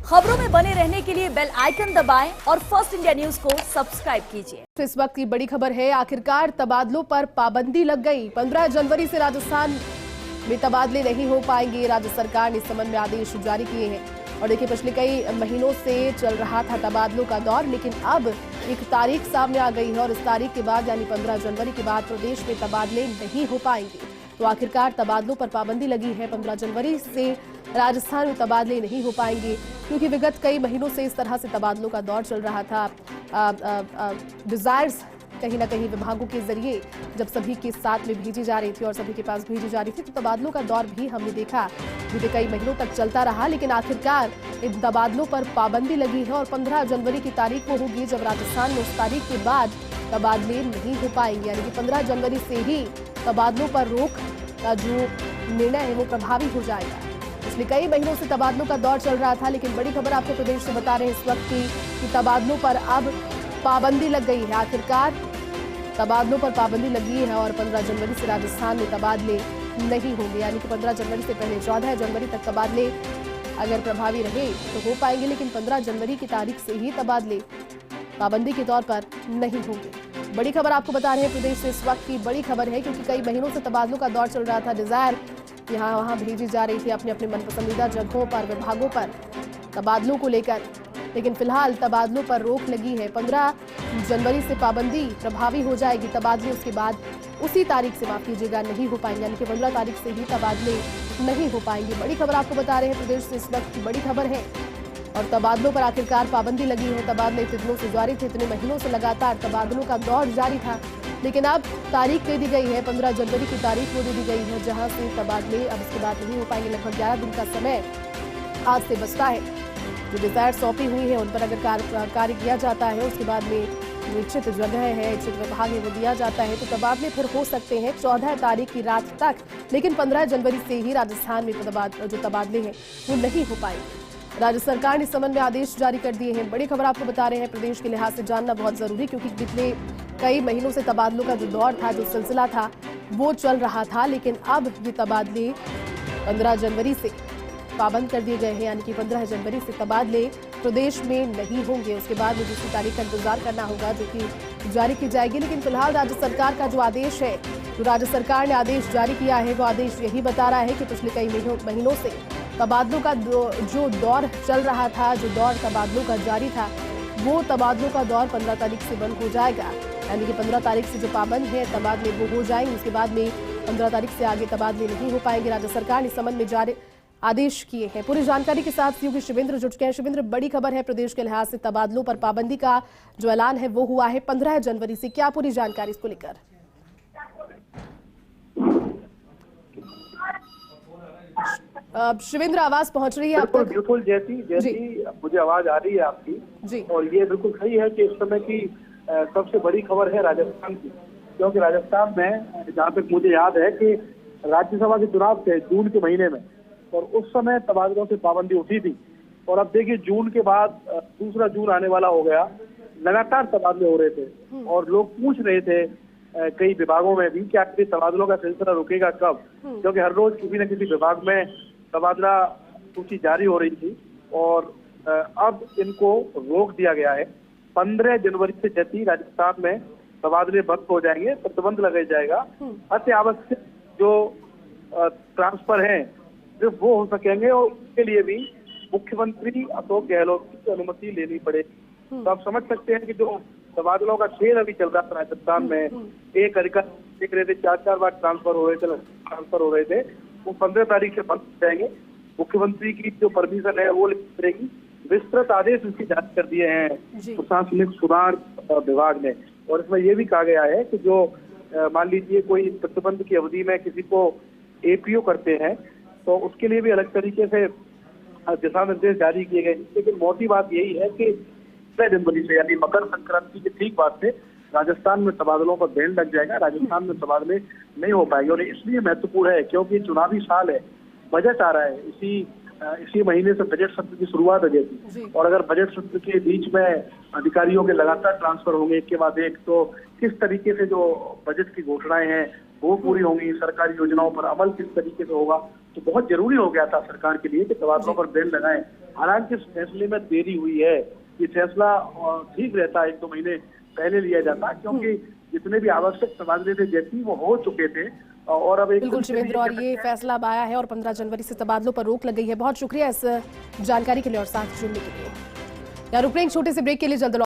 खबरों में बने रहने के लिए बेल आइकन दबाएं और फर्स्ट इंडिया न्यूज को सब्सक्राइब कीजिए। तो इस वक्त की बड़ी खबर है, आखिरकार तबादलों पर पाबंदी लग गई। 15 जनवरी से राजस्थान में तबादले नहीं हो पाएंगे। राज्य सरकार ने इस संबंध में आदेश जारी किए हैं। और देखिए, पिछले कई महीनों से चल रहा था तबादलों का दौर, लेकिन अब एक तारीख सामने आ गई है और इस तारीख के बाद यानी 15 जनवरी के बाद प्रदेश में तबादले नहीं हो पाएंगे। तो आखिरकार तबादलों पर पाबंदी लगी है। 15 जनवरी से राजस्थान में तबादले नहीं हो पाएंगे, क्योंकि विगत कई महीनों से इस तरह से तबादलों का दौर चल रहा था। डिजायर्स कहीं ना कहीं विभागों के जरिए जब सभी के साथ में भेजी जा रही थी और सभी के पास भेजी जा रही थी, तो तबादलों का दौर भी हमने देखा बीते कई महीनों तक चलता रहा। लेकिन आखिरकार इन तबादलों पर पाबंदी लगी है और 15 जनवरी की तारीख वो होगी जब राजस्थान में उस तारीख के बाद तबादले नहीं हो पाएंगे। यानी कि 15 जनवरी से ही तबादलों पर रोक का जो निर्णय है वो प्रभावी हो जाएगा। पिछले कई महीनों से तबादलों का दौर चल रहा था, लेकिन बड़ी खबर आपको प्रदेश से बता रहे हैं इस वक्त की कि तबादलों पर अब पाबंदी लग गई है। आखिरकार तबादलों पर पाबंदी लगी है और 15 जनवरी से राजस्थान में तबादले नहीं होंगे। यानी कि 15 जनवरी से पहले 14 जनवरी तक तबादले अगर प्रभावी रहे तो हो पाएंगे, लेकिन 15 जनवरी की तारीख से ही तबादले पाबंदी के तौर पर नहीं होंगे। बड़ी खबर आपको बता रहे हैं प्रदेश से इस वक्त की बड़ी खबर है, क्योंकि कई महीनों से तबादलों का दौर चल रहा था। डिजायर यहाँ वहाँ भेजी जा रही थी अपने अपने मनपसंदीदा जगहों पर, विभागों पर तबादलों को लेकर, लेकिन फिलहाल तबादलों पर रोक लगी है। 15 जनवरी से पाबंदी प्रभावी हो जाएगी। तबादले उसके बाद उसी तारीख से, माफ कीजिएगा, नहीं हो पाएंगे। यानी कि 15 तारीख से ही तबादले नहीं हो पाएंगे। बड़ी खबर आपको बता रहे हैं प्रदेश से इस वक्त की बड़ी खबर है। और तबादलों पर आखिरकार पाबंदी लगी है। तबादले इतने दिनों से जारी थे, इतने महीनों से लगातार तबादलों का दौर जारी था, लेकिन अब तारीख दे दी गई है। 15 जनवरी की तारीख वो दे दी गई है जहां से तबादले अब इसके बाद नहीं हो पाएंगे। लगभग 11 दिन का समय आज से बचता है। जो डिजायर सौंपी हुई है उन पर अगर कार्य किया जाता है, उसके बाद में इच्छित जगह है, इच्छित विभाग है वो दिया जाता है, तो तबादले फिर हो सकते हैं 14 तारीख की रात तक। लेकिन 15 जनवरी से ही राजस्थान में जो तबादले हैं वो नहीं हो पाएंगे। राज्य सरकार ने इस संबंध में आदेश जारी कर दिए हैं। बड़ी खबर आपको बता रहे हैं प्रदेश के लिहाज से जानना बहुत जरूरी, क्योंकि पिछले कई महीनों से तबादलों का जो दौर था, जो सिलसिला था, वो चल रहा था। लेकिन अब ये तबादले 15 जनवरी से पाबंद कर दिए गए हैं। यानी कि 15 जनवरी से तबादले प्रदेश में नहीं होंगे। उसके बाद में दूसरी तारीख का इंतजार करना होगा जो कि जारी की जाएगी। लेकिन फिलहाल राज्य सरकार का जो आदेश है, जो राज्य सरकार ने आदेश जारी किया है, वो आदेश यही बता रहा है कि पिछले कई महीनों से तबादलों का जो दौर चल रहा था, जो दौर तबादलों का जारी था, वो तबादलों का दौर 15 तारीख से बंद हो जाएगा। यानी कि 15 तारीख से जो पाबंद है तबादले वो हो जाएंगे। उसके बाद में 15 तारीख से आगे तबादले नहीं हो पाएंगे। राज्य सरकार ने इस संबंध में जारी आदेश किए हैं। पूरी जानकारी के साथ सहयोगी शिवेंद्र जुट गए हैं। शिवेंद्र, बड़ी खबर है प्रदेश के लिहाज से, तबादलों पर पाबंदी का जो ऐलान है वो हुआ है 15 जनवरी से। क्या पूरी जानकारी इसको लेकर? शिवेंद्र, आवाज पहुंच रही है आपको? बिल्कुल जैसी मुझे आवाज आ रही है आपकी जी। और ये बिल्कुल सही है कि इस समय की सबसे बड़ी खबर है राजस्थान की, क्योंकि राजस्थान में जहाँ तक मुझे याद है कि राज्यसभा के चुनाव थे जून के महीने में, और उस समय तबादलों से पाबंदी उठी थी। और अब देखिए, जून के बाद दूसरा जून आने वाला हो गया, लगातार तबादले हो रहे थे और लोग पूछ रहे थे कई विभागों में भी कि आखिर तबादलों का सिलसिला रुकेगा कब, क्योंकि हर रोज किसी न किसी विभाग में तबादला सूची जारी हो रही थी। और अब इनको रोक दिया गया है। 15 जनवरी से जैसे ही राजस्थान में तबादले बंद हो जाएंगे, प्रतिबंध लगाया जाएगा। अति आवश्यक जो ट्रांसफर हैं सिर्फ वो हो सकेंगे, और उसके लिए भी मुख्यमंत्री अशोक गहलोत की अनुमति लेनी पड़ेगी। तो आप समझ सकते हैं कि जो तबादलों का खेल अभी चल रहा था राजस्थान में, एक अधिकार देख रहे थे, 4 बार ट्रांसफर हो रहे थे, वो 15 तारीख से बंद हो जाएंगे। मुख्यमंत्री की जो परमिशन है वो लेनी पड़ेगी। विस्तृत आदेश इसकी जारी कर दिए हैं प्रशासनिक सुधार विभाग ने। और इसमें ये भी कहा गया है कि जो मान लीजिए कोई प्रतिबंध की अवधि में किसी को एपीओ करते हैं, तो उसके लिए भी अलग तरीके से दिशा निर्देश जारी किए गए। लेकिन मोटी बात यही है कि 6 जनवरी से, यानी मकर संक्रांति के ठीक बाद से राजस्थान में तबादलों पर बैन लग जाएगा। राजस्थान में तबादले नहीं हो पाएंगे। और इसलिए महत्वपूर्ण है क्योंकि चुनावी साल है, बजट आ रहा है। इसी महीने से बजट सत्र की शुरुआत हो जाएगी, और अगर बजट सत्र के बीच में अधिकारियों के लगातार ट्रांसफर होंगे एक के बाद एक, तो किस तरीके से जो बजट की घोषणाएं हैं वो पूरी होंगी, सरकारी योजनाओं पर अमल किस तरीके से होगा, तो बहुत जरूरी हो गया था सरकार के लिए कि तबादलों पर बैन लगाएं। हालांकि इस फैसले में देरी हुई है, ये फैसला ठीक रहता 1-2 महीने पहले लिया जाता, क्योंकि जितने भी आवश्यक तबादले थे जैसी वो हो चुके थे। और अब बिल्कुल शिवेंद्र, और ये फैसला अब आया है और 15 जनवरी से तबादलों पर रोक लग गई है। बहुत शुक्रिया इस जानकारी के लिए और साथ जुड़ने के लिए। यार रुक रहे हैं छोटे से ब्रेक के लिए, जल्द